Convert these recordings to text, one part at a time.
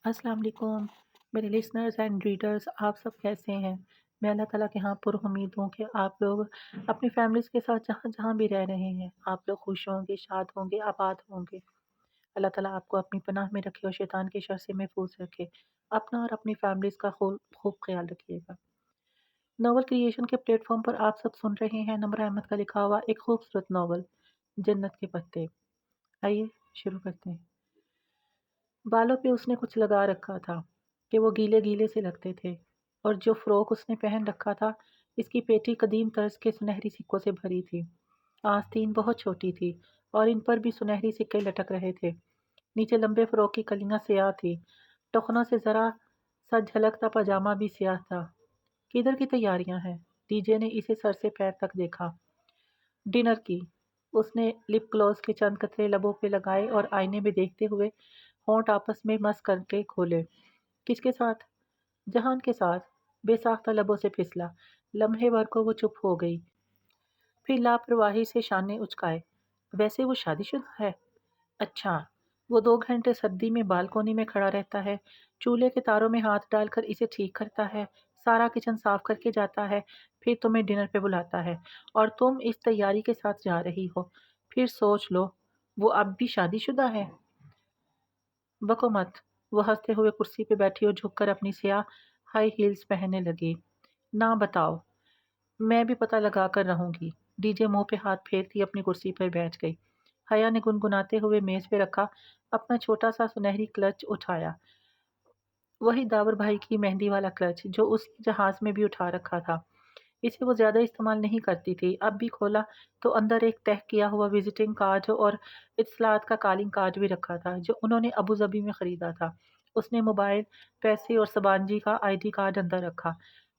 السلام علیکم میرے لسنرز اینڈ ریڈرز، آپ سب کیسے ہیں؟ میں اللہ تعالیٰ کے ہاں پر امید ہوں کہ آپ لوگ اپنی فیملیز کے ساتھ جہاں جہاں بھی رہ رہے ہیں آپ لوگ خوش ہوں گے، شاد ہوں گے، آباد ہوں گے۔ اللہ تعالیٰ آپ کو اپنی پناہ میں رکھے اور شیطان کے شر سے محفوظ رکھے۔ اپنا اور اپنی فیملیز کا خوب خیال رکھیے گا۔ ناول کریشن کے پلیٹ فارم پر آپ سب سن رہے ہیں نمرہ احمد کا لکھا ہوا ایک خوبصورت ناول جنت کے پتے۔ آئیے شروع کرتے ہیں۔ بالوں پہ اس نے کچھ لگا رکھا تھا کہ وہ گیلے گیلے سے لگتے تھے، اور جو فروک اس نے پہن رکھا تھا اس کی پیٹی قدیم طرز کے سنہری سکوں سے بھری تھی۔ آستین بہت چھوٹی تھی اور ان پر بھی سنہری سکے لٹک رہے تھے۔ نیچے لمبے فروک کی کلیاں سیاہ تھی، ٹخنوں سے ذرا سا جھلکتا پاجامہ بھی سیاہ تھا۔ کدھر کی تیاریاں ہیں؟ ڈی جے نے اسے سر سے پیر تک دیکھا۔ ڈنر کی۔ اس نے لپ گلوز کے چند قطرے لبوں پہ لگائے اور آئینے میں دیکھتے ہوئے ہونٹ آپس میں مس کر کے کھولے۔ کس کے ساتھ؟ جہان کے ساتھ۔ بے ساختہ لبوں سے پھسلا۔ لمحے بھر کو وہ چپ ہو گئی، پھر لاپرواہی سے شانے اچکائے۔ ویسے وہ شادی شدہ ہے؟ اچھا، وہ 2 گھنٹے سردی میں بالکونی میں کھڑا رہتا ہے، چولہے کے تاروں میں ہاتھ ڈال کر اسے ٹھیک کرتا ہے، سارا کچن صاف کر کے جاتا ہے، پھر تمہیں ڈنر پہ بلاتا ہے اور تم اس تیاری کے ساتھ جا رہی ہو۔ پھر سوچ لو، وہ اب بھی شادی شدہ ہے؟ بکو مت۔ وہ ہنستے ہوئے کرسی پہ بیٹھی اور جھک کر اپنی سیاہ ہائی ہیلز پہننے لگی۔ نہ بتاؤ، میں بھی پتہ لگا کر رہوں گی۔ ڈی جے منہ پہ ہاتھ پھیرتی اپنی کرسی پر بیٹھ گئی۔ حیا نے گنگناتے ہوئے میز پہ رکھا اپنا چھوٹا سا سنہری کلچ اٹھایا، وہی داور بھائی کی مہندی والا کلچ جو اس نے جہاز میں بھی اٹھا رکھا تھا۔ اسے وہ زیادہ استعمال نہیں کرتی تھی، اب بھی کھولا تو اندر ایک تہہ کیا ہوا وزٹنگ کارڈ اور اتصالات کا کالنگ کارڈ بھی رکھا تھا جو انہوں نے ابو ظبی میں خریدا تھا۔ اس نے موبائل، پیسے اور سبانجی کا آئی ڈی کارڈ اندر رکھا۔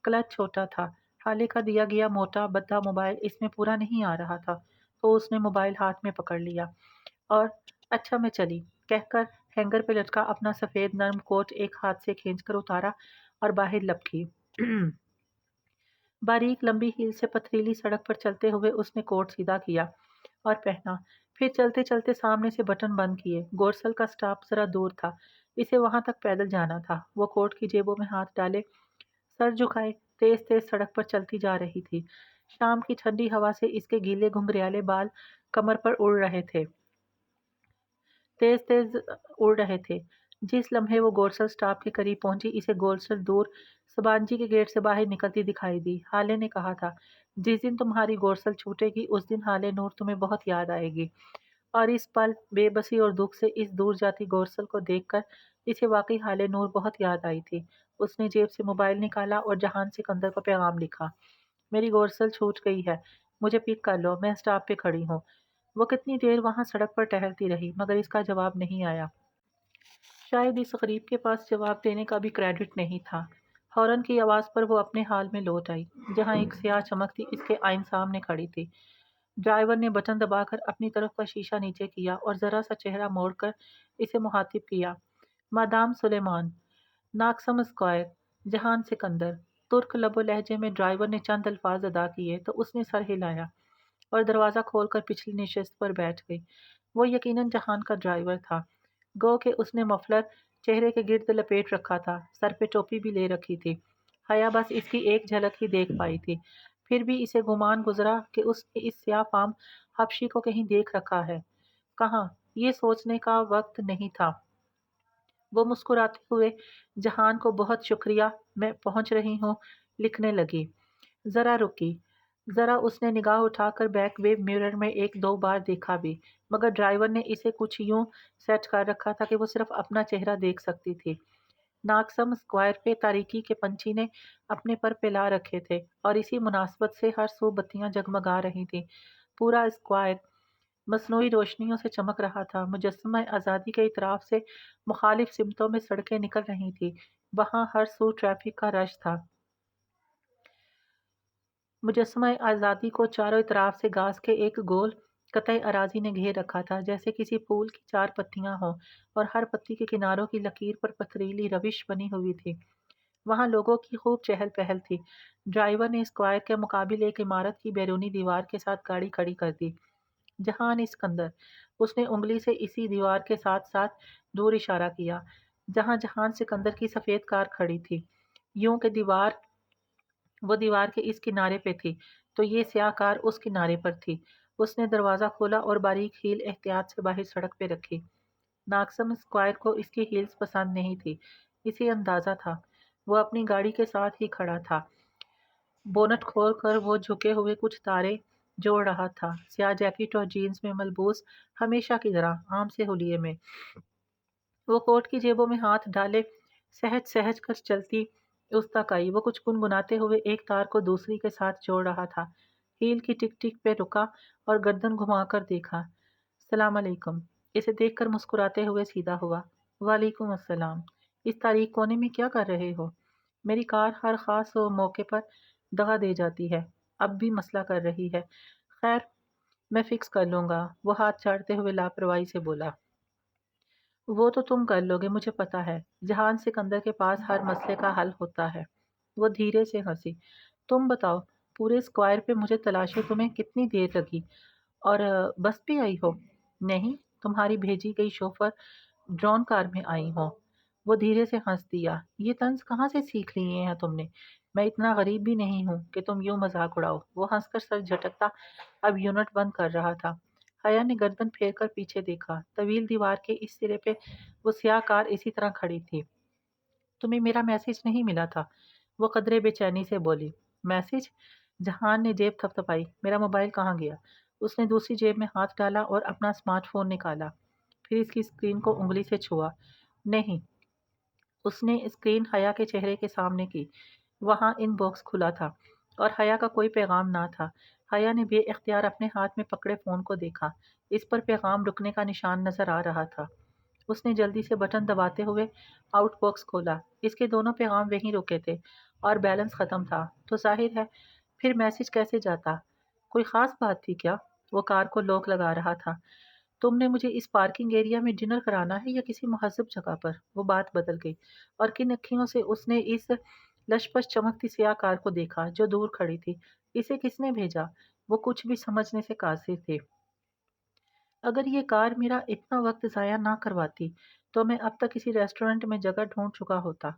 کلچ چھوٹا تھا، حالے کا دیا گیا موٹا بھدا موبائل اس میں پورا نہیں آ رہا تھا، تو اس نے موبائل ہاتھ میں پکڑ لیا اور اچھا میں چلی کہہ کر ہینگر پہ لٹکا اپنا سفید نرم کوٹ ایک ہاتھ سے کھینچ کر اتارا اور باہر لپکی۔ باریک لمبی ہیل سے پتھریلی سڑک پر چلتے ہوئے اس نے کوٹ سیدھا کیا اور پہنا، پھر چلتے چلتے سامنے سے بٹن بند کیے۔ گورسل کا سٹاپ ذرا دور تھا، اسے وہاں تک پیدل جانا تھا۔ وہ کوٹ کی جیبوں میں ہاتھ ڈالے، سر جھکائے، تیز تیز سڑک پر چلتی جا رہی تھی۔ شام کی ٹھنڈی ہوا سے اس کے گیلے گھنگریالے بال کمر پر اڑ رہے تھے، تیز تیز اڑ رہے تھے۔ جس لمحے وہ گورسل سٹاپ کے قریب پہنچی اسے گورسل دور سبانجی کے گیٹ سے باہر نکلتی دکھائی دی۔ حالے نے کہا تھا، جس دن تمہاری گورسل چھوٹے گی اس دن حالے نور تمہیں بہت یاد آئے گی۔ اور اس پل بے بسی اور دکھ سے اس دور جاتی گورسل کو دیکھ کر اسے واقعی حالے نور بہت یاد آئی تھی۔ اس نے جیب سے موبائل نکالا اور جہان سکندر کو پیغام لکھا، میری گورسل چھوٹ گئی ہے، مجھے پک کر لو، میں سٹاپ پہ کھڑی ہوں۔ وہ کتنی دیر وہاں سڑک پر ٹہلتی رہی مگر اس کا جواب نہیں آیا۔ شاید اس غریب کے پاس جواب دینے کا بھی کریڈٹ نہیں تھا۔ ہارن کی آواز پر وہ اپنے حال میں لوٹ آئی، جہاں ایک سیاہ چمکتی اس کے آئین سامنے کھڑی تھی۔ ڈرائیور نے بٹن دبا کر اپنی طرف کا شیشہ نیچے کیا اور ذرا سا چہرہ موڑ کر اسے مخاطب کیا، مادام سلیمان، ناکسم اسکوائر، جہان سکندر۔ ترک لب و لہجے میں ڈرائیور نے چند الفاظ ادا کیے تو اس نے سر ہلایا اور دروازہ کھول کر پچھلی نشست پر بیٹھ گئی۔ وہ یقیناً جہان کا ڈرائیور تھا، گو کہ اس نے مفلر چہرے کے گرد لپیٹ رکھا تھا، سر پہ ٹوپی بھی لے رکھی تھی۔ حیا بس اس کی ایک جھلک ہی دیکھ پائی تھی، پھر بھی اسے گمان گزرا کہ اس نے اس سیاہ فام حبشی کو کہیں دیکھ رکھا ہے۔ کہاں؟ یہ سوچنے کا وقت نہیں تھا۔ وہ مسکراتے ہوئے جہان کو بہت شکریہ، میں پہنچ رہی ہوں لکھنے لگی۔ ذرا رکی، ذرا اس نے نگاہ اٹھا کر بیک ویو میرر میں ایک دو بار دیکھا بھی، مگر ڈرائیور نے اسے کچھ یوں سیٹ کر رکھا تھا کہ وہ صرف اپنا چہرہ دیکھ سکتی تھی۔ ناکسم اسکوائر پہ تاریکی کے پنچھی نے اپنے پر پھیلا رکھے تھے اور اسی مناسبت سے ہر سو بتیاں جگمگا رہی تھیں۔ پورا اسکوائر مصنوعی روشنیوں سے چمک رہا تھا۔ مجسمہ آزادی کے اطراف سے مخالف سمتوں میں سڑکیں نکل رہی تھیں، وہاں ہر سو ٹریفک کا رش تھا۔ مجسمہ آزادی کو چاروں اطراف سے گھاس کے ایک گول قطع اراضی نے گھیر رکھا تھا، جیسے کسی پھول کی 4 پتیاں ہوں اور ہر پتی کے کناروں کی لکیر پر پتھریلی روش بنی ہوئی تھی۔ وہاں لوگوں کی خوب چہل پہل تھی۔ ڈرائیور نے اسکوائر کے مقابل ایک عمارت کی بیرونی دیوار کے ساتھ گاڑی کھڑی کر دی۔ جہان اسکندر، اس نے انگلی سے اسی دیوار کے ساتھ ساتھ دور اشارہ کیا۔ جہاں جہان سکندر کی سفید کار کھڑی تھی، یوں کہ وہ دیوار کے اس کنارے پہ تھی تو یہ سیاہ کار اس کنارے پر تھی۔ اس نے دروازہ کھولا اور باریک ہیل احتیاط سے باہر سڑک پہ رکھی۔ ناکسم اسکوائر کو اس کی ہیلز پسند نہیں تھی، اسے اندازہ تھا۔ وہ اپنی گاڑی کے ساتھ ہی کھڑا تھا، بونٹ کھول کر وہ جھکے ہوئے کچھ تارے جوڑ رہا تھا، سیاہ جیکٹ اور جینز میں ملبوس، ہمیشہ کی طرح عام سے حلیے میں۔ وہ کوٹ کی جیبوں میں ہاتھ ڈالے سہج سہج کر چلتی اس تک آئی۔ وہ کچھ گنگناتے ہوئے ایک تار کو دوسری کے ساتھ جوڑ رہا تھا۔ ہیل کی ٹک ٹک پہ رکا اور گردن گھما کر دیکھا۔ السلام علیکم۔ اسے دیکھ کر مسکراتے ہوئے سیدھا ہوا۔ وعلیکم السلام۔ اس تاریک کونے میں کیا کر رہے ہو؟ میری کار ہر خاص موقع پر دغا دے جاتی ہے، اب بھی مسئلہ کر رہی ہے۔ خیر، میں فکس کر لوں گا، وہ ہاتھ چاڑتے ہوئے لاپرواہی سے بولا۔ وہ تو تم کر لو گے، مجھے پتا ہے، جہان سکندر کے پاس ہر مسئلے کا حل ہوتا ہے۔ وہ دھیرے سے ہنسی۔ تم بتاؤ، پورے اسکوائر پہ مجھے تلاشے تمہیں کتنی دیر لگی؟ اور بس بھی آئی ہو؟ نہیں، تمہاری بھیجی گئی شوفر ڈرون کار میں آئی ہوں۔ وہ دھیرے سے ہنس دیا۔ یہ طنز کہاں سے سیکھ لیے ہیں تم نے؟ میں اتنا غریب بھی نہیں ہوں کہ تم یوں مذاق اڑاؤ۔ وہ ہنس کر سر جھٹکتا اب یونٹ بند کر رہا تھا۔ حیا نے گردن پھیر کر پیچھے دیکھا۔ طویل دیوار کے اس سرے پہ وہ سیاہ کار اسی طرح کھڑی تھی۔ تمہیں میرا میسج نہیں ملا تھا؟ وہ قدرے بے چینی سے بولی۔ میسج؟ جہان نے جیب تھپتھپائی۔ میرا موبائل کہاں گیا؟ اس نے دوسری جیب میں ہاتھ ڈالا اور اپنا اسمارٹ فون نکالا، پھر اس کی اسکرین کو انگلی سے چھوا۔ نہیں۔ اس نے اسکرین حیا کے چہرے کے سامنے کی۔ وہاں ان باکس کھلا تھا اور حیا کا کوئی پیغام نہ تھا۔ حیا نے بے اختیار اپنے ہاتھ میں پکڑے فون کو دیکھا۔ اس پر پیغام رکنے کا نشان نظر آ رہا تھا۔ اس نے جلدی سے بٹن دباتے ہوئے آؤٹ باکس کھولا۔ اس کے دونوں پیغام وہیں رکے تھے اور بیلنس ختم تھا، تو ظاہر ہے پھر میسج کیسے جاتا؟ کوئی خاص بات تھی کیا؟ وہ کار کو لوک لگا رہا تھا۔ تم نے مجھے اس پارکنگ ایریا میں ڈنر کرانا ہے یا کسی مہذب جگہ پر؟ وہ بات بدل گئی اور کن اکھیوں سے اس نے اس لشپش چمکتی سیاہ کار کو دیکھا جو دور کھڑی تھی۔ اسے کس نے بھیجا؟ وہ کچھ بھی سمجھنے سے قاصر تھے۔ اگر یہ کار میرا اتنا وقت ضائع نہ کرواتی تو میں اب تک کسی ریسٹورنٹ میں جگہ ڈھونڈ چکا ہوتا،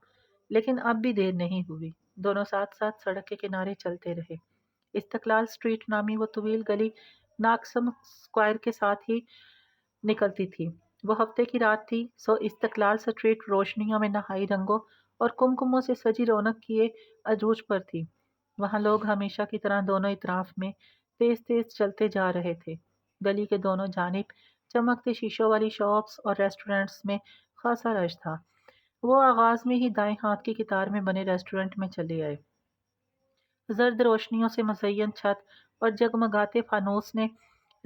لیکن اب بھی دیر نہیں ہوئی۔ دونوں ساتھ ساتھ سڑک کے کنارے چلتے رہے۔ استقلال اسٹریٹ نامی وہ طویل گلی ناکسم اسکوائر کے ساتھ ہی نکلتی تھی۔ وہ ہفتے کی رات تھی، سو استقلال اسٹریٹ روشنیوں میں نہائی رنگوں اور کمکموں سے سجی رونق کیے عروج پر تھی۔ وہاں لوگ ہمیشہ کی طرح دونوں اطراف میں تیز تیز چلتے جا رہے تھے۔ گلی کے دونوں جانب چمکتے شیشوں والی شاپس اور ریسٹورنٹس میں خاصا رش تھا۔ وہ آغاز میں ہی دائیں ہاتھ کی قطار میں بنے ریسٹورنٹ میں چلے آئے۔ زرد روشنیوں سے مزین چھت اور جگمگاتے فانوس نے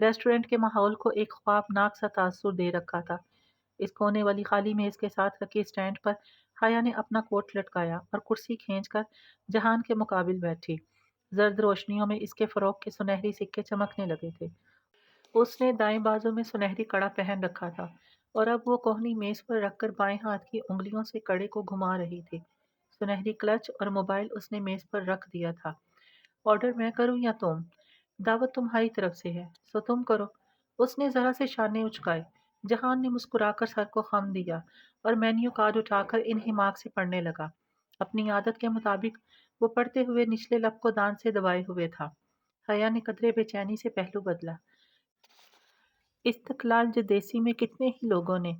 ریسٹورنٹ کے ماحول کو ایک خوابناک سا تاثر دے رکھا تھا۔ اس کونے والی خالی میز کے ساتھ رکھی اسٹینڈ پر حیا نے اپنا کوٹ لٹکایا اور کرسی کھینچ کر جہان کے مقابل بیٹھی۔ زرد روشنیوں میں اس کے فروغ کے سنہری سکے چمکنے لگے تھے۔ اس نے دائیں بازو میں سنہری کڑا پہن رکھا تھا اور اب وہ کوہنی میز پر رکھ کر بائیں ہاتھ کی انگلیوں سے کڑے کو گھما رہی تھی۔ سنہری کلچ اور موبائل اس نے میز پر رکھ دیا تھا۔ آرڈر میں کروں یا تم؟ دعوت تمہاری طرف سے ہے، سو تم کرو۔ اس نے ذرا سے شانے اچکائے۔ جہان نے مسکرا کر سر کو خم دیا اور مینیو کارڈ اٹھا کر انہماک سے پڑھنے لگا۔ اپنی عادت کے مطابق وہ پڑھتے ہوئے نچلے لب کو دان سے دبائے ہوئے تھا۔ حیا نے قدرے بے چینی سے پہلو بدلا۔ استقلال جدیسی میں کتنے ہی لوگوں نے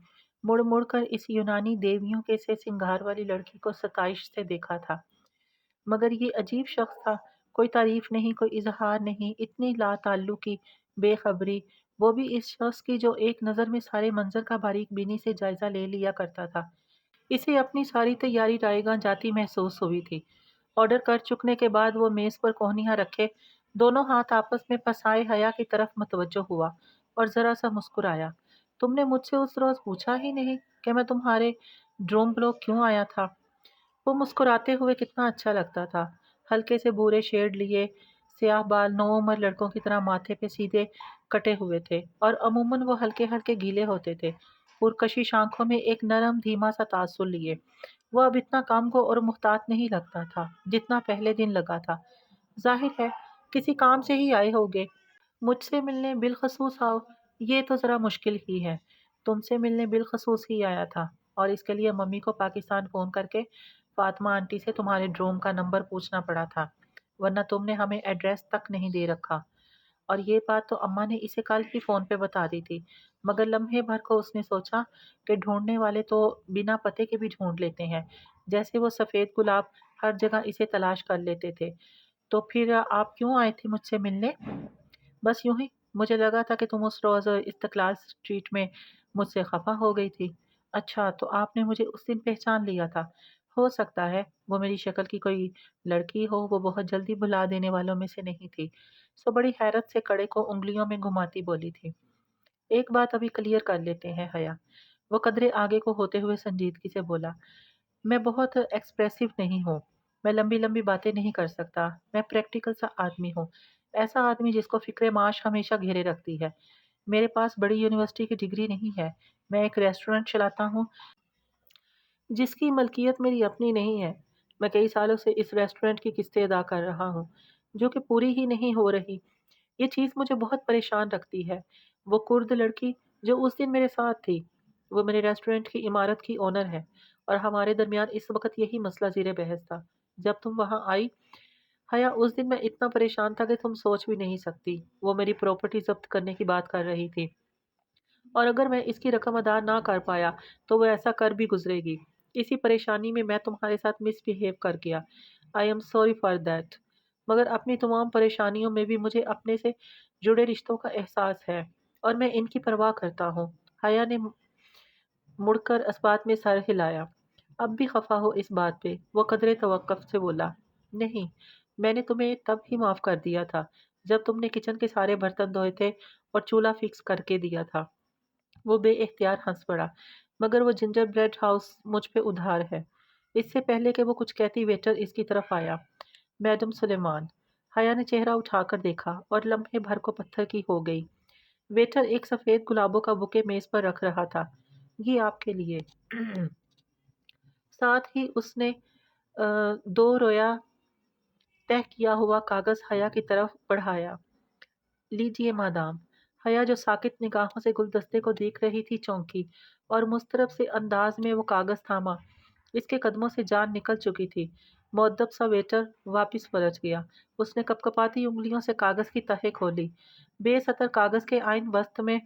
مڑ مڑ کر اس یونانی دیویوں کے سے سنگار والی لڑکی کو ستائش سے دیکھا تھا، مگر یہ عجیب شخص تھا، کوئی تعریف نہیں، کوئی اظہار نہیں، اتنی لا تعلقی، بے خبری، وہ بھی اس شخص کی جو ایک نظر میں سارے منظر کا باریک بینی سے جائزہ لے لیا کرتا تھا۔ اسے اپنی ساری تیاری رائے گاں جاتی محسوس ہوئی تھی۔ آرڈر کر چکنے کے بعد وہ میز پر کوہنیاں رکھے دونوں ہاتھ آپس میں پھنسائے حیا کی طرف متوجہ ہوا اور ذرا سا مسکرایا۔ تم نے مجھ سے اس روز پوچھا ہی نہیں کہ میں تمہارے ڈروم بلاک کیوں آیا تھا؟ وہ مسکراتے ہوئے کتنا اچھا لگتا تھا۔ ہلکے سے بھورے شیڈ لیے سیاہ بال نوعمر لڑکوں کی طرح ماتھے پہ سیدھے کٹے ہوئے تھے اور عموماً وہ ہلکے ہلکے گیلے ہوتے تھے۔ پرکشش آنکھوں میں ایک نرم دھیما سا تاثر لیے وہ اب اتنا کام گو اور محتاط نہیں لگتا تھا جتنا پہلے دن لگا تھا۔ ظاہر ہے کسی کام سے ہی آئے ہوگے۔ مجھ سے ملنے بالخصوص آؤ، یہ تو ذرا مشکل ہی ہے۔ تم سے ملنے بالخصوص ہی آیا تھا اور اس کے لیے ممی کو پاکستان فون کر کے فاطمہ آنٹی سے تمہارے ڈروم کا نمبر پوچھنا پڑا تھا، ورنہ تم نے ہمیں ایڈریس تک نہیں دے رکھا۔ اور یہ بات تو اماں نے اسے کل ہی فون پہ بتا دی تھی، مگر لمحے بھر کو اس نے سوچا کہ ڈھونڈنے والے تو بنا پتے کے بھی ڈھونڈ لیتے ہیں، جیسے وہ سفید گلاب ہر جگہ اسے تلاش کر لیتے تھے۔ تو پھر آپ کیوں آئے تھے مجھ سے ملنے؟ بس یوں ہی، مجھے لگا تھا کہ تم اس روز استقلال اسٹریٹ میں مجھ سے خفا ہو گئی تھی۔ اچھا، تو آپ نے مجھے اس دن پہچان لیا تھا۔ ہو سکتا ہے وہ میری شکل کی کوئی لڑکی ہو، وہ بہت جلدی بھلا دینے والوں میں سے نہیں تھی۔ سو بڑی حیرت سے کڑے کو انگلیوں میں گھماتی بولی تھی، ایک بات ابھی کلیئر کر لیتے ہیں حیا۔ وہ قدرے آگے کو ہوتے ہوئے سنجیدگی سے بولا، میں بہت ایکسپریسو نہیں ہوں، میں لمبی لمبی باتیں نہیں کر سکتا، میں پریکٹیکل سا آدمی ہوں، ایسا آدمی جس کو فکر معاش ہمیشہ گھیرے رکھتی ہے۔ میرے پاس بڑی یونیورسٹی کی ڈگری نہیں ہے، میں ایک ریسٹورنٹ چلاتا ہوں جس کی ملکیت میری اپنی نہیں ہے۔ میں کئی سالوں سے اس ریسٹورنٹ کی قسطیں ادا کر رہا ہوں، جو کہ پوری ہی نہیں ہو رہی۔ یہ چیز مجھے بہت پریشان رکھتی ہے۔ وہ کرد لڑکی جو اس دن میرے ساتھ تھی، وہ میرے ریسٹورنٹ کی عمارت کی اونر ہے، اور ہمارے درمیان اس وقت یہی مسئلہ زیر بحث تھا۔ جب تم وہاں آئی حیا، اس دن میں اتنا پریشان تھا کہ تم سوچ بھی نہیں سکتی۔ وہ میری پراپرٹی ضبط کرنے کی بات کر رہی تھی، اور اگر میں اس کی رقم ادا نہ کر پایا تو وہ ایسا کر بھی گزرے گی۔ اسی پریشانی میں تمہارے ساتھ مس بہیو کر گیا۔ I am sorry for that, مگر اپنی تمام پریشانیوں میں بھی مجھے اپنے سے جڑے رشتوں کا احساس ہے، اور میں ان کی پرواہ کرتا ہوں۔ حیا نے مڑ کر اس بات میں سر ہلایا۔ اب بھی خفا ہو اس بات پہ؟ وہ قدرے توقف سے بولا، نہیں، میں نے تمہیں تب ہی معاف کر دیا تھا جب تم نے کچن کے سارے برتن دھوئے تھے اور چولہا فکس کر کے دیا تھا۔ وہ بے اختیار ہنس پڑا، مگر وہ جنجر بریڈ ہاؤس مجھ پہ ادھار ہے۔ اس سے پہلے کہ وہ کچھ کہتی ویٹر اس کی طرف آیا۔ میڈم سلیمان۔ حیا نے چہرہ اٹھا کر دیکھا اور لمحے بھر کو پتھر کی ہو گئی۔ ویٹر ایک سفید گلابوں کا بوکے میز پر رکھ رہا تھا۔ یہ آپ کے لیے۔ ساتھ ہی اس نے دو رویا تہہ کیا ہوا کاغذ حیا کی طرف بڑھایا۔ لیجیے مادام۔ حیا جو ساکت نگاہوں سے گلدستے کو دیکھ رہی تھی چونکی، اور مضطرب سے انداز میں وہ کاغذ تھاما۔ اس کے قدموں سے جان نکل چکی تھی۔ مؤدب سا ویٹر واپس پلٹ گیا۔ اس نے کپکپاتی انگلیوں سے کاغذ کی تہیں کھولی۔ بے سطر کاغذ کے عین وسط میں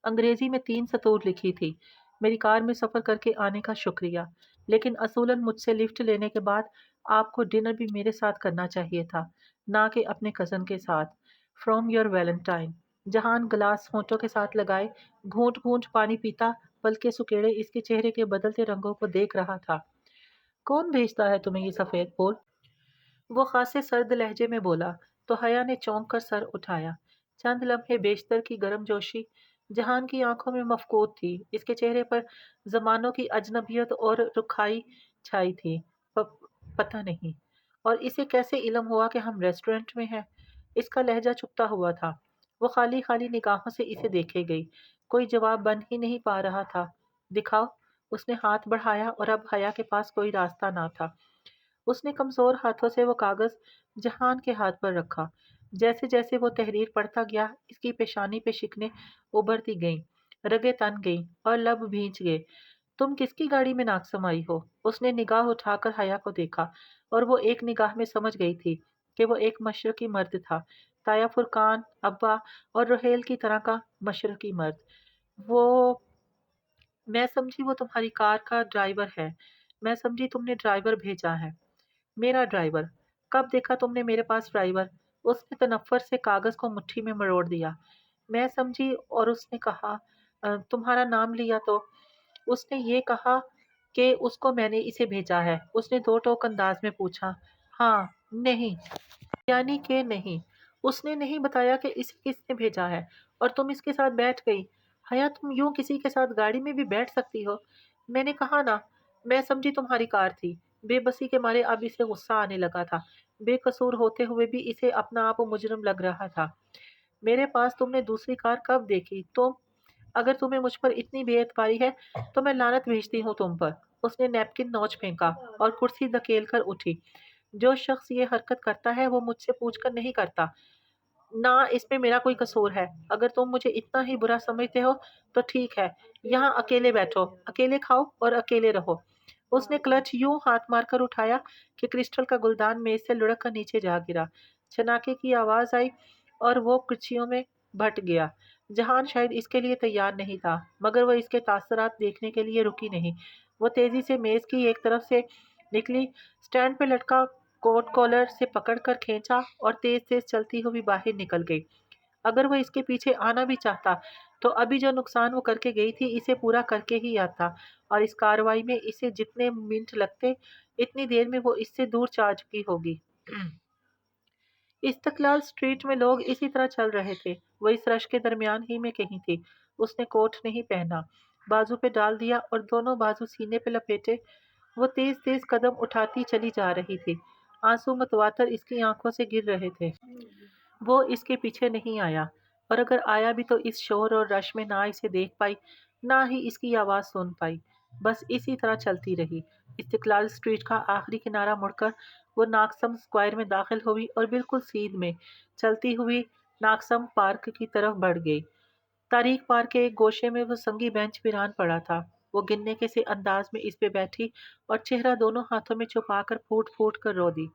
انگریزی میں 3 سطور لکھی تھی، میری کار میں سفر کر کے آنے کا شکریہ، لیکن اصولاً مجھ سے لفٹ لینے کے بعد آپ کو ڈنر بھی میرے ساتھ کرنا چاہیے تھا، نہ کہ اپنے کزن کے ساتھ۔ From your Valentine. جہان گلاس ہونٹوں کے ساتھ لگائے گھونٹ گھونٹ پانی پیتا، بلکہ سکیڑے اس کے چہرے کے بدلتے رنگوں کو دیکھ رہا تھا۔ کون بھیجتا ہے تمہیں یہ سفید پھول؟ وہ خاصے سرد لہجے میں بولا، تو حیا نے چونک کر سر اٹھایا۔ چند لمحے بیشتر کی گرم جوشی جہان کی آنکھوں میں مفقود تھی۔ اس کے چہرے پر زمانوں کی اجنبیت اور رکھائی چھائی تھی۔ پتہ نہیں، اور اسے کیسے علم ہوا کہ ہم ریسٹورنٹ میں ہیں؟ اس کا لہجہ چپتا ہوا تھا۔ وہ خالی خالی نگاہوں سے اسے دیکھے گئی، کوئی جواب بن ہی نہیں پا رہا تھا۔ دکھاؤ۔ اس نے ہاتھ بڑھایا، اور اب حیا کے پاس کوئی راستہ نہ تھا۔ اس نے کمزور ہاتھوں سے وہ کاغذ جہان کے ہاتھ پر رکھا۔ جیسے جیسے وہ تحریر پڑھتا گیا، اس کی پیشانی پہ شکنیں ابھرتی گئیں، رگیں تن گئیں، اور لب بھینچ گئے۔ تم کس کی گاڑی میں ناک سمائی ہو؟ اس نے نگاہ اٹھا کر حیا کو دیکھا، اور وہ ایک نگاہ میں سمجھ گئی تھی کہ وہ ایک مشرقی مرد تھا، تایا فرقان، ابا اور رحیل کی طرح کا مشرقی مرد۔ وہ میں سمجھی وہ تمہاری کار کا ڈرائیور ہے، میں سمجھی تم نے ڈرائیور بھیجا ہے۔ میرا ڈرائیور؟ کب دیکھا تم نے میرے پاس ڈرائیور؟ اس نے تنفر سے کاغذ کو مٹھی میں مروڑ دیا۔ میں سمجھی، اور اس نے کہا تمہارا نام لیا تو اس نے یہ کہا کہ اس کو میں نے اسے بھیجا ہے؟ اس نے دو ٹوک انداز میں پوچھا۔ ہاں، نہیں، یعنی کہ نہیں، اس نے نہیں بتایا کہ اسے کس نے بھیجا ہے، اور تم اس کے ساتھ بیٹھ گئی۔ حیا، تم یوں کسی کے ساتھ گاڑی میں بھی بیٹھ سکتی ہو؟ میں نے کہا نا، میں سمجھی تمہاری کار تھی۔ بے بسی کے مارے اب اسے غصہ آنے لگا تھا۔ بے قصور ہوتے ہوئے بھی اسے اپنا آپ مجرم لگ رہا تھا۔ میرے پاس تم نے دوسری کار کب دیکھی؟ اگر تمہیں مجھ پر اتنی بے اعتباری ہے تو میں لعنت بھیجتی ہوں تم پر۔ اس نے نیپکن نوچ پھینکا اور کرسی دھکیل کر اٹھی۔ جو شخص یہ حرکت کرتا ہے وہ مجھ سے پوچھ کر نہیں کرتا۔ نہ اس میں میرا کوئی قصور ہے۔ اگر تم مجھے اتنا ہی برا سمجھتے ہو تو ٹھیک ہے، یہاں اکیلے بیٹھو، اکیلے کھاؤ اور اکیلے رہو۔ اس نے کلچ یوں ہاتھ مار کر اٹھایا کہ کرسٹل کا گلدان میز سے لڑک کر نیچے جا گرا۔ چھناکے کی آواز آئی اور وہ کرچیوں میں بھٹ گیا۔ جہان شاید اس کے لیے تیار نہیں تھا، مگر وہ اس کے تاثرات دیکھنے کے لیے رکی نہیں۔ وہ تیزی سے میز کی ایک طرف سے نکلی، سٹینڈ پہ لٹکا کوٹ کالر سے پکڑ کر کھینچا اور تیز تیز چلتی ہوئی باہر نکل گئی۔ اگر وہ اس کے پیچھے آنا بھی چاہتا تو ابھی جو نقصان وہ کر کے گئی تھی اسے پورا کر کے ہی آتا، اور اس کارروائی میں اسے جتنے منٹ لگتے اتنی دیر میں وہ اس سے دور جا چکی ہوگی۔ استقلال اسٹریٹ میں لوگ اسی طرح چل رہے تھے۔ وہ اس رش کے درمیان ہی میں کہیں تھی۔ اس نے کوٹ نہیں پہنا، بازو پہ ڈال دیا اور دونوں بازو سینے پہ لپیٹے وہ تیز تیز قدم اٹھاتی چلی جا رہی تھی۔ آنسو متواتر اس کی آنکھوں سے گر رہے تھے۔ وہ اس کے پیچھے نہیں آیا، اور اگر آیا بھی تو اس شور اور رش میں نہ اسے دیکھ پائی نہ ہی اس کی آواز سن پائی۔ بس اسی طرح چلتی رہی۔ استقلال اسٹریٹ کا آخری کنارہ مڑ کر وہ ناکسم اسکوائر میں داخل ہوئی اور بالکل سیدھ میں چلتی ہوئی ناکسم پارک کی طرف بڑھ گئی۔ تاریخ پارک کے ایک گوشے میں وہ سنگی بینچ ویران پڑا تھا۔ وہ گننے کے سے انداز میں اس پہ بیٹھی اور چہرہ دونوں ہاتھوں میں چھپا کر پھوٹ پھوٹ کر رو دی۔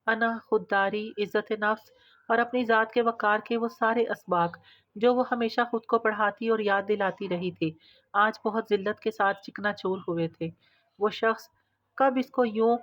انا، خودداری، عزت نفس اور اپنی ذات کے وقار کے وہ سارے اسباق جو وہ ہمیشہ خود کو پڑھاتی اور یاد دلاتی رہی تھی، آج بہت ذلت کے ساتھ چکنا چور ہوئے تھے۔ وہ شخص کب اس کو یوں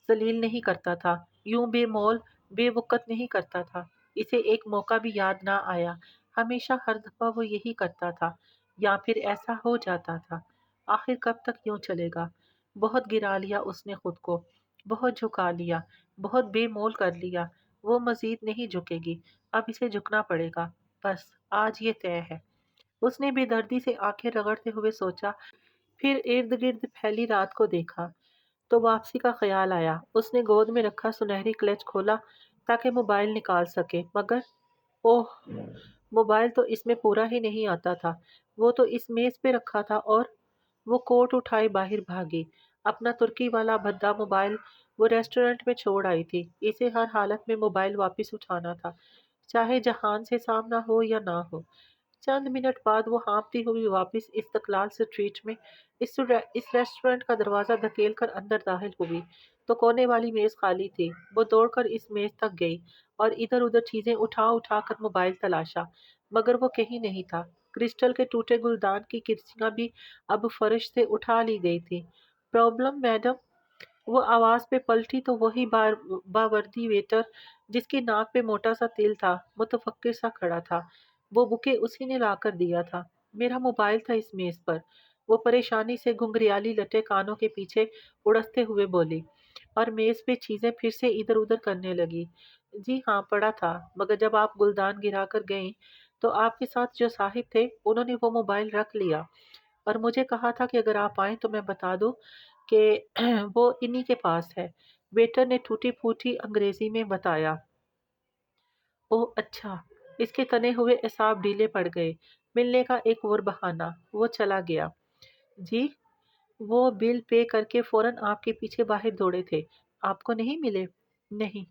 ذلیل نہیں کرتا تھا، یوں بے مول بے وقت نہیں کرتا تھا۔ اسے ایک موقع بھی یاد نہ آیا۔ ہمیشہ ہر دفعہ وہ یہی کرتا تھا، یا پھر ایسا ہو جاتا تھا۔ آخر کب تک یوں چلے گا؟ بہت گرا لیا اس نے خود کو، بہت جھکا لیا، بہت بے مول کر لیا۔ وہ مزید نہیں جھکے گی، اب اسے جھکنا پڑے گا۔ بس آج یہ طے ہے۔ اس نے بے دردی سے آنکھیں رگڑتے ہوئے سوچا، پھر ارد گرد پھیلی رات کو دیکھا تو واپسی کا خیال آیا۔ اس نے گود میں رکھا سنہری کلچ کھولا تاکہ موبائل نکال سکے، مگر اوہ، موبائل تو اس میں پورا ہی نہیں آتا تھا۔ وہ تو اس میز پہ رکھا تھا، اور وہ کوٹ اٹھائے باہر بھاگی۔ اپنا ترکی والا بھدا موبائل وہ ریسٹورنٹ میں چھوڑ آئی تھی۔ اسے ہر حالت میں موبائل واپس اٹھانا تھا، چاہے جہان سے سامنا ہو یا نہ ہو۔ چند منٹ بعد وہ ہانپتی ہوئی واپس استقلال اسٹریٹ میں اس ریسٹورنٹ کا دروازہ دھکیل کر اندر داخل ہوئی تو کونے والی میز خالی تھی۔ وہ دوڑ کر اس میز تک گئی اور ادھر ادھر چیزیں اٹھا اٹھا کر موبائل تلاشا، مگر وہ کہیں نہیں تھا۔ کرسٹل کے ٹوٹے گلدان کی کرسیاں بھی اب فرش سے اٹھا لی گئی تھی۔ Problem madam? وہ آواز پہ پلٹی تو وہی باوردی ویٹر جس کی ناک پہ موٹا سا تل تھا متفکر سا کھڑا تھا۔ وہ بکے اسی نے لا کر دیا تھا۔ میرا موبائل تھا اس میز پر، وہ پریشانی سے گھنگریالی لٹے کانوں کے پیچھے اڑستے ہوئے بولی، اور میز پہ چیزیں پھر سے ادھر ادھر کرنے لگی۔ جی ہاں، پڑا تھا، مگر جب آپ گلدان گرا کر گئیں تو آپ کے ساتھ جو صاحب تھے انہوں نے وہ موبائل رکھ لیا اور مجھے کہا تھا کہ اگر آپ آئیں تو میں بتا دوں کہ وہ انہی کے پاس ہے۔ ویٹر نے ٹوٹی پھوٹی انگریزی میں بتایا۔ اوہ اچھا۔ اس کے تنے ہوئے اعصاب ڈھیلے پڑ گئے۔ ملنے کا ایک اور بہانہ۔ وہ چلا گیا۔ جی؟ وہ بل پے کر کے فوراً آپ کے پیچھے باہر دوڑے تھے۔ آپ کو نہیں ملے؟ نہیں۔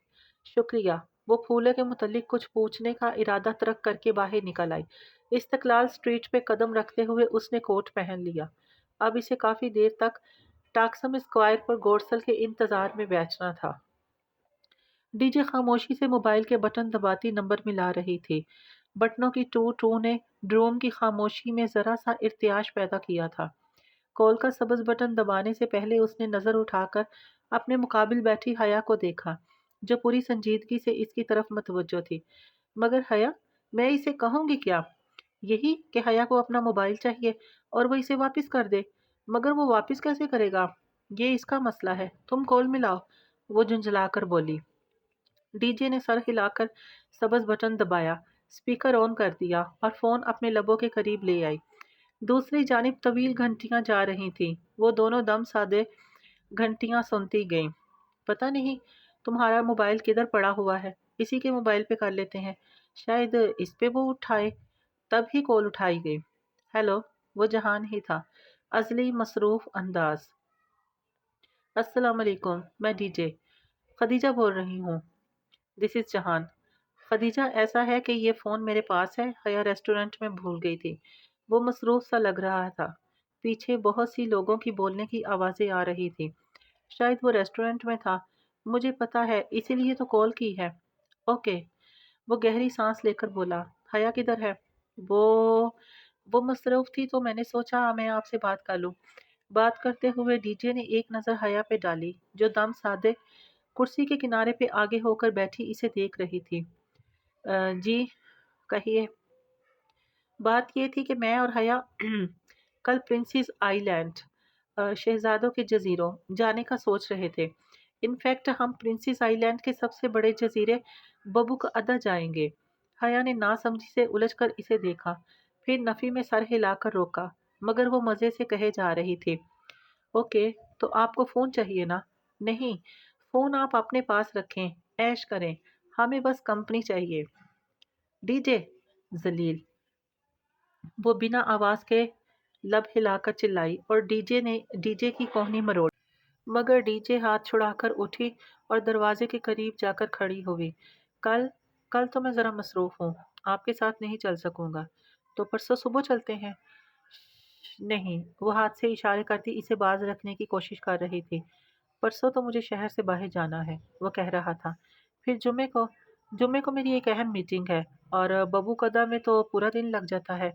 شکریہ۔ وہ پھولے کے متعلق کچھ پوچھنے کا ارادہ ترک کر کے باہر نکل آئی۔ استقلال اسٹریٹ پہ قدم رکھتے ہوئے اس نے کوٹ پہن لیا۔ اب اسے کافی دیر تک ٹاکسم اسکوائر پر گوڈسل کے انتظار میں بیٹھنا تھا۔ ڈی جے خاموشی سے موبائل کے بٹن دباتی نمبر ملا رہی تھی۔ بٹنوں کی ٹو ٹو نے ڈروم کی خاموشی میں ذرا سا ارتعاش پیدا کیا تھا۔ کال کا سبز بٹن دبانے سے پہلے اس نے نظر اٹھا کر اپنے مقابل بیٹھی حیا کو دیکھا، جو پوری سنجیدگی سے اس کی طرف متوجہ تھی۔ مگر حیا، میں اسے کہوں گی کیا؟ یہی کہ حیا کو اپنا موبائل چاہیے اور وہ اسے واپس کر دے۔ مگر وہ واپس کیسے کرے گا؟ یہ اس کا مسئلہ ہے۔ تم کال ملاؤ، وہ جھنجھلا کر بولی۔ ڈی جے نے سر ہلا کر سبز بٹن دبایا، اسپیکر آن کر دیا اور فون اپنے لبوں کے قریب لے آئی۔ دوسری جانب طویل گھنٹیاں جا رہی تھیں۔ وہ دونوں دم سادے گھنٹیاں سنتی گئیں۔ پتہ نہیں تمہارا موبائل کدھر پڑا ہوا ہے، اسی کے موبائل پہ کر لیتے ہیں، شاید اس پہ وہ اٹھائے۔ تب ہی کال اٹھائی گئی۔ ہیلو، وہ جہان ہی تھا، ازلی مصروف انداز۔ السلام علیکم، میں ڈی جے خدیجہ بول رہی ہوں۔ دس از جہان۔ خدیجہ ایسا ہے کہ یہ فون میرے پاس ہے، حیا ریسٹورنٹ میں بھول گئی تھی۔ وہ مصروف سا لگ رہا تھا۔ پیچھے بہت سی لوگوں کی بولنے کی آوازیں آ رہی تھی۔ شاید وہ ریسٹورنٹ میں تھا۔ مجھے پتا ہے، اسی لیے تو کال کی ہے۔ اوکے۔ وہ گہری سانس لے کر بولا، حیا کدھر ہے؟ وہ وہ مصروف تھی تو میں نے سوچا میں آپ سے بات کر لوں۔ بات کرتے ہوئے ڈی جے نے ایک نظر حیا پہ ڈالی، جو دم سادے کرسی کے کنارے پہ آگے ہو کر بیٹھی اسے دیکھ رہی تھی۔ جی کہیے۔ بات یہ تھی کہ میں اور حیا کل پرنسز آئی لینڈ، شہزادوں کے جزیروں جانے کا سوچ رہے تھے۔ انفیکٹ ہم پرنسز آئی لینڈ کے سب سے بڑے جزیرے ببو کا ادا جائیں گے۔ حیا نے ناسمجھی سے الجھ کر اسے دیکھا، پھر نفی میں سر ہلا کر روکا، مگر وہ مزے سے کہے جا رہی تھی، اوکے تو آپ کو فون چاہیے نا؟ نہیں، فون آپ اپنے پاس رکھیں، عیش کریں، ہمیں بس کمپنی چاہیے۔ ڈی جے ذلیل، وہ بنا آواز کے لب ہلا کر چلائی اور ڈی جے کی کوہنی مروڑ، مگر ڈی جے ہاتھ چھڑا کر اٹھی اور دروازے کے قریب جا کر کھڑی ہوئی۔ کل کل تو میں ذرا مصروف ہوں، آپ کے ساتھ نہیں چل سکوں گا۔ تو پرسوں صبح چلتے ہیں؟ نہیں، وہ ہاتھ سے اشارے کرتی اسے باز رکھنے کی کوشش کر رہی تھی۔ پرسوں تو مجھے شہر سے باہر جانا ہے، وہ کہہ رہا تھا۔ پھر جمعے کو میری ایک اہم میٹنگ ہے، اور ببو قدہ میں تو پورا دن لگ جاتا ہے۔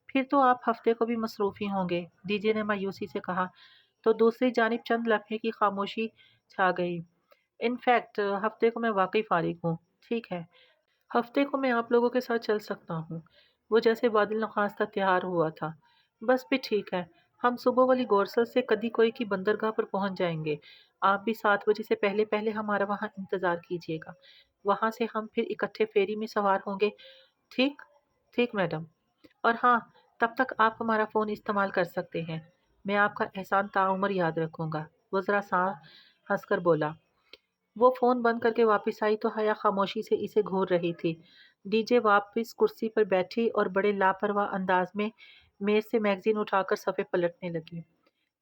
پھر تو آپ ہفتے کو بھی مصروف ہی ہوں گے، ڈی جے نے مایوسی سے کہا۔ تو دوسری جانب چند لمحے کی خاموشی چھا گئی۔ انفیکٹ ہفتے کو میں واقعی فارغ ہوں۔ ٹھیک ہے، ہفتے کو میں آپ لوگوں کے ساتھ چل سکتا ہوں۔ وہ جیسے بادل نخواستہ تیار ہوا تھا۔ بس بھی ٹھیک ہے، ہم صبح والی گورسل سے کدی کوئی کی بندرگاہ پر پہنچ جائیں گے۔ آپ بھی 7 بجے سے پہلے پہلے ہمارا وہاں انتظار کیجیے گا۔ وہاں سے ہم پھر اکٹھے فیری میں سوار ہوں گے۔ ٹھیک؟ ٹھیک میڈم۔ اور ہاں، تب تک آپ ہمارا فون استعمال کر سکتے ہیں۔ میں آپ کا احسان تعمر یاد رکھوں گا، وہ ذرا سا ہنس کر بولا۔ وہ فون بند کر کے واپس آئی تو حیا خاموشی سے اسے گھور رہی تھی۔ ڈی جے واپس کرسی پر بیٹھی اور بڑے لاپرواہ انداز میں میز سے میگزین اٹھا کر صفحے پلٹنے لگی۔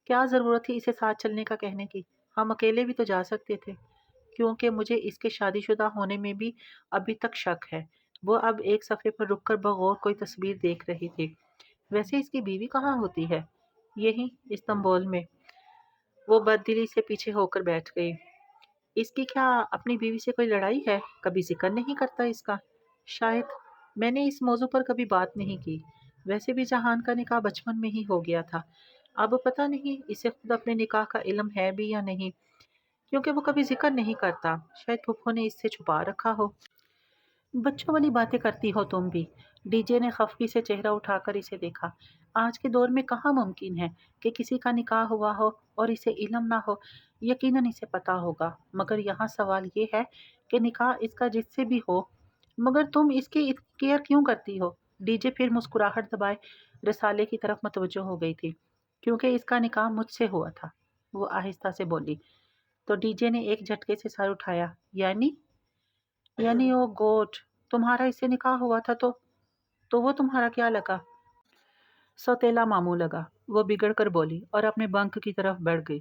کیا ضرورت تھی اسے ساتھ چلنے کا کہنے کی؟ ہم اکیلے بھی تو جا سکتے تھے۔ کیونکہ مجھے اس کے شادی شدہ ہونے میں بھی ابھی تک شک ہے۔ وہ اب ایک صفحے پر رک کر بغور کوئی تصویر دیکھ رہی تھی۔ ویسے اس کی بیوی کہاں ہوتی ہے؟ یہی استنبول میں۔ وہ بددلی سے پیچھے ہو کر بیٹھ گئی۔ اس کی کیا اپنی بیوی سے کوئی لڑائی ہے؟ کبھی ذکر نہیں کرتا اس کا۔ شاید میں نے اس موضوع پر کبھی بات نہیں کی۔ ویسے بھی جہان کا نکاح بچپن میں ہی ہو گیا تھا۔ اب پتہ نہیں اسے خود اپنے نکاح کا علم ہے بھی یا نہیں، کیونکہ وہ کبھی ذکر نہیں کرتا۔ شاید پھپھو نے اس سے چھپا رکھا ہو۔ بچوں والی باتیں کرتی ہو تم بھی۔ ڈی جے نے خفگی سے چہرہ اٹھا کر اسے دیکھا۔ آج کے دور میں کہاں ممکن ہے کہ کسی کا نکاح ہوا ہو اور اسے علم نہ ہو؟ یقیناً اسے پتا ہوگا، مگر یہاں سوال یہ ہے کہ نکاح اس کا جس سے بھی ہو، مگر تم اس کی کیئر کیوں کرتی ہو؟ ڈی جے پھر مسکراہٹ دبائے رسالے کی طرف متوجہ ہو گئی تھی۔ کیونکہ اس کا نکاح مجھ سے ہوا تھا، وہ آہستہ سے بولی۔ تو ڈی جے نے ایک جھٹکے سے سر اٹھایا۔ یعنی او گوڈ، تمہارا اس سے نکاح ہوا تھا تو وہ تمہارا کیا لگا؟ سوتیلا ماموں لگا، وہ بگڑ کر بولی اور اپنے بنک کی طرف بڑھ گئی۔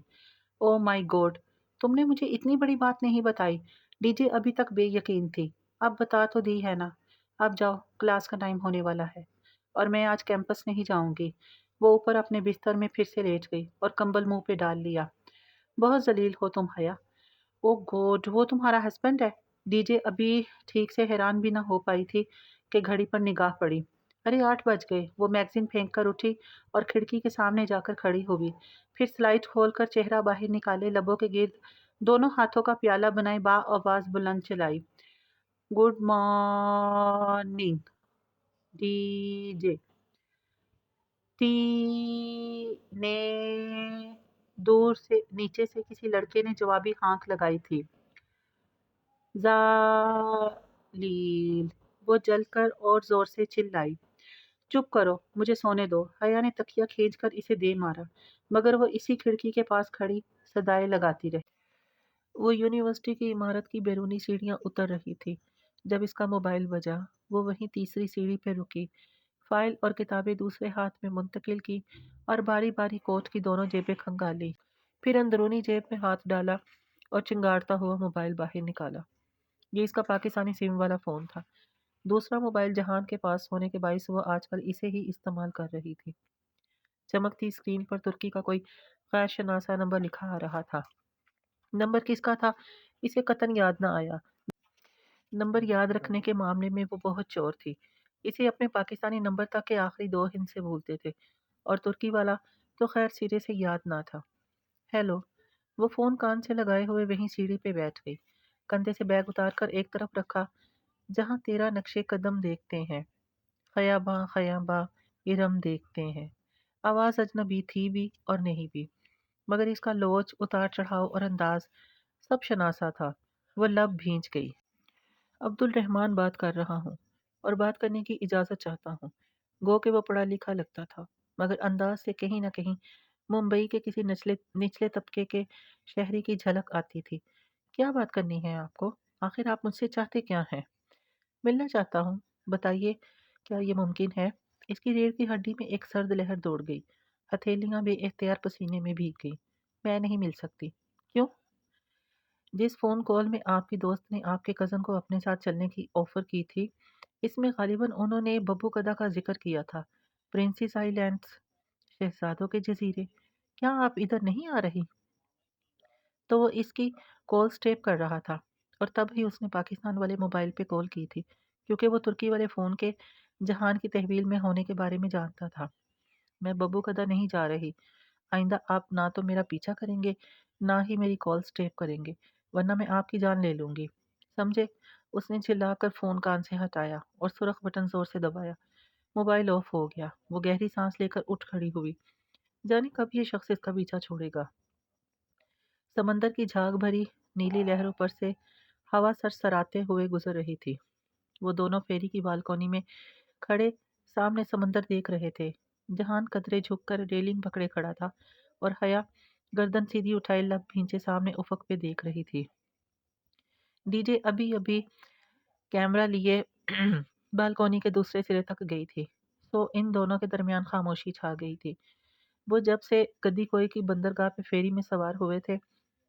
او مائی گوڈ، تم نے مجھے اتنی بڑی بات نہیں بتائی۔ ڈی جے ابھی تک بے یقین تھی۔ اب بتا تو دی ہے نا۔ اب جاؤ، کلاس کا ٹائم ہونے والا ہے، اور میں آج کیمپس نہیں جاؤں گی۔ وہ اوپر اپنے بستر میں پھر سے لیٹ گئی اور کمبل منہ پہ ڈال لیا۔ بہت ذلیل ہو تم حیا۔ او گوڈ، وہ تمہارا ہسبینڈ ہے؟ ڈی جے ابھی ٹھیک سے حیران بھی نہ ہو پائی تھی کہ گھڑی پر نگاہ پڑی۔ ارے 8 بج گئے۔ وہ میگزین پھینک کر اٹھی اور کھڑکی کے سامنے جا کر کھڑی ہوئی۔ پھر سلائٹ کھول کر چہرہ باہر نکالے، لبوں کے گرد دونوں ہاتھوں کا پیالہ بنائے با آواز بلند چلائی، گڈ مارننگ ڈی جے۔ تی نے دور سے نیچے سے کسی لڑکے نے جوابی ہانک لگائی تھی۔ ذلیل، وہ جل کر اور زور سے چلائی۔ چپ کرو، مجھے سونے دو۔ حیا نے تکیہ کھینچ کر اسے دے مارا، مگر وہ اسی کھڑکی کے پاس کھڑی صدائیں لگاتی رہی۔ وہ یونیورسٹی کی عمارت کی بیرونی سیڑھیاں اتر رہی تھی جب اس کا موبائل بجا۔ وہ وہیں تیسری سیڑھی پہ رکی، فائل اور کتابیں دوسرے ہاتھ میں منتقل کی اور باری باری کوٹ کی دونوں جیبیں کھنگالی، پھر اندرونی جیب میں ہاتھ ڈالا اور چنگاڑتا ہوا موبائل باہر نکالا۔ یہ اس کا پاکستانی سم والا فون تھا۔ دوسرا موبائل جہان کے پاس ہونے کے باعث وہ آج کل اسے ہی استعمال کر رہی تھی۔ چمکتی اسکرین پر ترکی کا کوئی غیر شناسا نمبر لکھا آ رہا تھا۔ نمبر کس کا تھا اسے قطعاً یاد نہ آیا۔ نمبر یاد رکھنے کے معاملے میں وہ بہت چور تھی۔ اسے اپنے پاکستانی نمبر تک کے آخری دو ہند سے بھولتے تھے، اور ترکی والا تو خیر سرے سے یاد نہ تھا۔ ہیلو۔ وہ فون کان سے لگائے ہوئے وہیں سیڑھی پہ بیٹھ گئی، کندھے سے بیگ اتار کر ایک طرف رکھا جہاں تیرا نقشے قدم دیکھتے ہیں، خیاباں خیاباں ارم دیکھتے ہیں۔ آواز اجنبی تھی بھی اور نہیں بھی، مگر اس کا لوچ، اتار چڑھاؤ اور انداز سب شناسا تھا۔ وہ لب بھینچ گئی۔ عبد الرحمن بات کر رہا ہوں، اور بات کرنے کی اجازت چاہتا ہوں۔ گو کہ وہ پڑھا لکھا لگتا تھا، مگر انداز سے کہیں نہ کہیں ممبئی کے کسی نچلے طبقے کے شہری کی جھلک آتی تھی۔ کیا بات کرنی ہے آپ کو؟ آخر آپ مجھ سے چاہتے کیا ہیں؟ ملنا چاہتا ہوں۔ بتائیے، کیا یہ ممکن ہے؟ اس کی ریڑھ کی ہڈی میں ایک سرد لہر دوڑ گئی، ہتھیلیاں بے اختیار پسینے میں بھیگ گئی۔ میں نہیں مل سکتی۔ کیوں؟ جس فون کال میں آپ کی دوست نے آپ کے کزن کو اپنے ساتھ چلنے کی آفر کی تھی، اس میں غالباً انہوں نے ببو کدا کا ذکر کیا تھا، پرنسس آئی لینڈس، شہزادوں کے جزیرے۔ کیا آپ ادھر نہیں آ رہی؟ تو وہ اس کی کال سٹیپ کر رہا تھا، اور تب ہی اس نے پاکستان والے موبائل پہ کال کی تھی، کیونکہ وہ ترکی والے فون کے جہان کی تحویل میں ہونے کے بارے میں جانتا تھا۔ میں ببو کدا نہیں جا رہی۔ آئندہ آپ نہ تو میرا پیچھا کریں گے، نہ ہی میری کال سٹیپ کریں گے، ورنہ میں آپ کی جان لے لوں گی، سمجھے؟ اس نے چلا کر فون کان سے ہٹایا اور سرخ بٹن زور سے دبایا۔ موبائل آف ہو گیا۔ وہ گہری سانس لے کر اٹھ کھڑی ہوئی۔ جانے کب یہ شخص اس کا پیچھا چھوڑے گا۔ سمندر کی جھاگ بھری نیلی لہروں پر سے ہوا سرسراتے ہوئے گزر رہی تھی۔ وہ دونوں فیری کی بالکونی میں کھڑے سامنے سمندر دیکھ رہے تھے۔ جہان قدرے جھک کر ریلنگ پکڑے کھڑا تھا، اور حیا گردن سیدھی اٹھائے لب بھینچے سامنے افق پہ دیکھ رہی تھی۔ ڈی جے ابھی ابھی کیمرہ لیے بالکونی کے دوسرے سرے تک گئی تھی، سو ان دونوں کے درمیان خاموشی چھا گئی تھی۔ وہ جب سے گدی کوئی کی بندرگاہ پہ فیری میں سوار ہوئے تھے،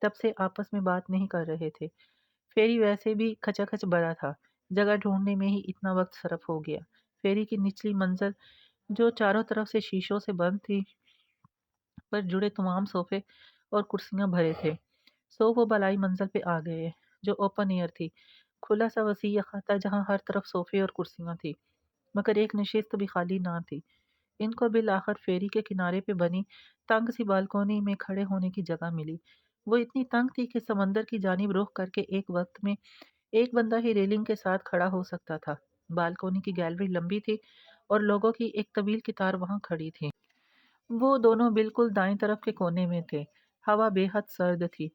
تب سے آپس میں بات نہیں کر رہے تھے۔ فیری ویسے بھی کھچا کھچ بڑا تھا، جگہ ڈھونڈنے میں ہی اتنا وقت صرف ہو گیا۔ فیری کی نچلی منزل جو چاروں طرف سے شیشوں سے بند تھی، پر جڑے تمام صوفے اور کرسیاں بھرے تھے، سو وہ بالائی منزل پہ آ گئے، جو اوپن ایئر تھی، کھلا سا وسیع احاطہ جہاں ہر طرف صوفے اور کرسیاں تھی، مگر ایک نشست بھی خالی نہ تھی۔ ان کو بالآخر فیری کے کنارے پہ بنی تنگ سی بالکونی میں کھڑے ہونے کی جگہ ملی۔ وہ اتنی تنگ تھی کہ سمندر کی جانب رخ کر کے ایک وقت میں ایک بندہ ہی ریلنگ کے ساتھ کھڑا ہو سکتا تھا۔ بالکونی کی گیلری لمبی تھی، اور لوگوں کی ایک طویل قطار وہاں کھڑی تھی۔ وہ دونوں بالکل دائیں طرف کے کونے میں تھے۔ ہوا بے حد سرد تھی،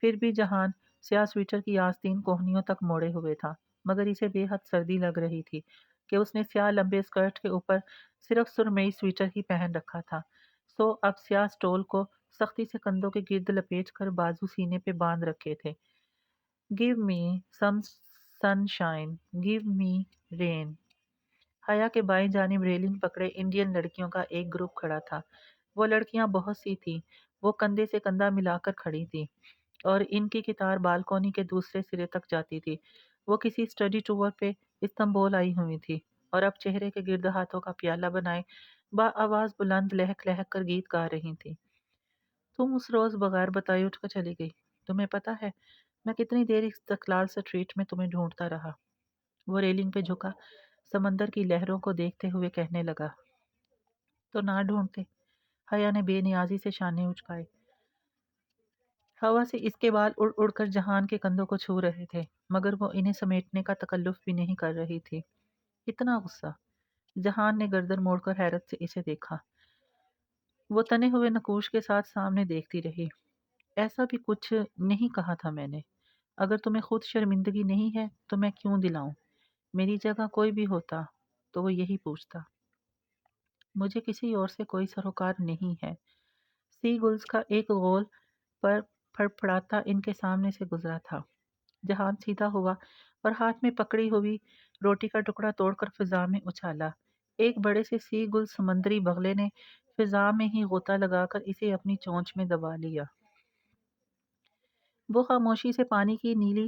پھر بھی جہان سیاہ سویٹر کی آستین کوہنیوں تک موڑے ہوئے تھا، مگر اسے بے حد سردی لگ رہی تھی کہ اس نے سیاہ لمبے اسکرٹ کے اوپر صرف سرمئی سویٹر ہی پہن رکھا تھا، سو اب سیاہ سٹول کو سختی سے کندھوں کے گرد لپیٹ کر بازو سینے پہ باندھ رکھے تھے۔ گیو می سم سن شائن، گیو می رین۔ حیا کے بائیں جانب ریلنگ پکڑے انڈین لڑکیوں کا ایک گروپ کھڑا تھا۔ وہ لڑکیاں بہت سی تھیں، وہ کندھے سے کندھا ملا کر کھڑی تھیں، اور ان کی قطار بالکونی کے دوسرے سرے تک جاتی تھی۔ وہ کسی اسٹڈی ٹور پہ استنبول آئی ہوئی تھی، اور اب چہرے کے گرد ہاتھوں کا پیالہ بنائے با آواز بلند لہک لہک کر گیت گا رہی تھی۔ تم اس روز بغیر بتائے اٹھ کر چلی گئی۔ تمہیں پتہ ہے میں کتنی دیر استقلال اسٹریٹ میں تمہیں ڈھونڈتا رہا۔ وہ ریلنگ پہ جھکا، سمندر کی لہروں کو دیکھتے ہوئے کہنے لگا۔ تو نہ ڈھونڈتے؟ حیا نے بے نیازی سے شانے اچکائے۔ ہوا سے اس کے بال اڑ اڑ کر جہان کے کندھوں کو چھو رہے تھے، مگر وہ انہیں سمیٹنے کا تکلف بھی نہیں کر رہی تھی۔ اتنا غصہ! جہان نے گردن موڑ کر حیرت سے اسے دیکھا۔ وہ تنے ہوئے نقوش کے ساتھ سامنے دیکھتی رہی۔ ایسا بھی کچھ نہیں کہا تھا میں نے۔ اگر تمہیں خود شرمندگی نہیں ہے تو میں کیوں دلاؤں؟ میری جگہ کوئی بھی ہوتا تو وہ یہی پوچھتا۔ مجھے کسی اور سے کوئی سروکار نہیں ہے۔ سی گلز کا ایک غول پر پھڑپھڑاتا ان کے سامنے سے گزرا تھا۔ جہان سیدھا ہوا اور ہاتھ میں پکڑی ہوئی روٹی کا ٹکڑا توڑ کر فضا میں اچھالا۔ ایک بڑے سے سی گل سمندری بغلے نے فضا میں ہی غوطہ لگا کر اسے اپنی چونچ میں دبا لیا۔ وہ خاموشی سے پانی کی نیلی